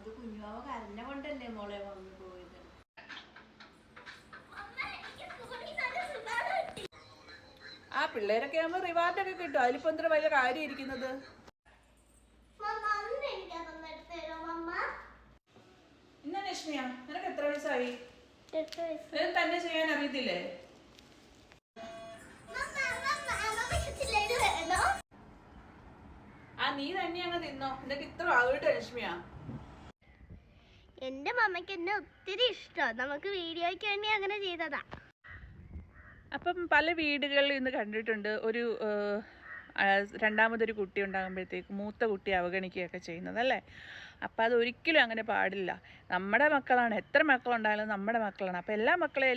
അത് കുഞ്ഞുമാവ കരഞ്ഞ കൊണ്ടല്ലേ മോളെ മമ്മി പോയത്. ആ പിള്ളേരൊക്കെ ആകുമ്പോ റിവാർഡൊക്കെ കിട്ടും. അതിലിപ്പോ എന്തൊരു വലിയ കാര്യം ഇരിക്കുന്നത്. ഇന്ന ലക്ഷ്മിയ, നിനക്ക് എത്ര വയസ്സായി? തന്നെ ചെയ്യാൻ അറിയത്തില്ലേ? ആ നീ തന്നെ അങ്ങ് തിന്നോ. നിനക്ക് ഇത്ര ആകട്ടെ ലക്ഷ്മിയ. എന്റെ മമ്മയ്ക്ക് എന്നെ ഒത്തിരി ഇഷ്ടമാണ്. നമുക്ക് വീഡിയോയ്ക്ക് വേണ്ടി അങ്ങനെ ചെയ്തതാ. അപ്പം പല വീടുകളിൽ ഇന്ന് കണ്ടിട്ടുണ്ട്, ഒരു രണ്ടാമതൊരു കുട്ടി ഉണ്ടാകുമ്പോഴത്തേക്ക് മൂത്ത കുട്ടിയെ അവഗണിക്കുകയൊക്കെ ചെയ്യുന്നത് അല്ലേ. അപ്പം അതൊരിക്കലും അങ്ങനെ പാടില്ല. നമ്മുടെ മക്കളാണ്, എത്ര മക്കളുണ്ടായാലും നമ്മുടെ മക്കളാണ്. അപ്പം എല്ലാ മക്കളെ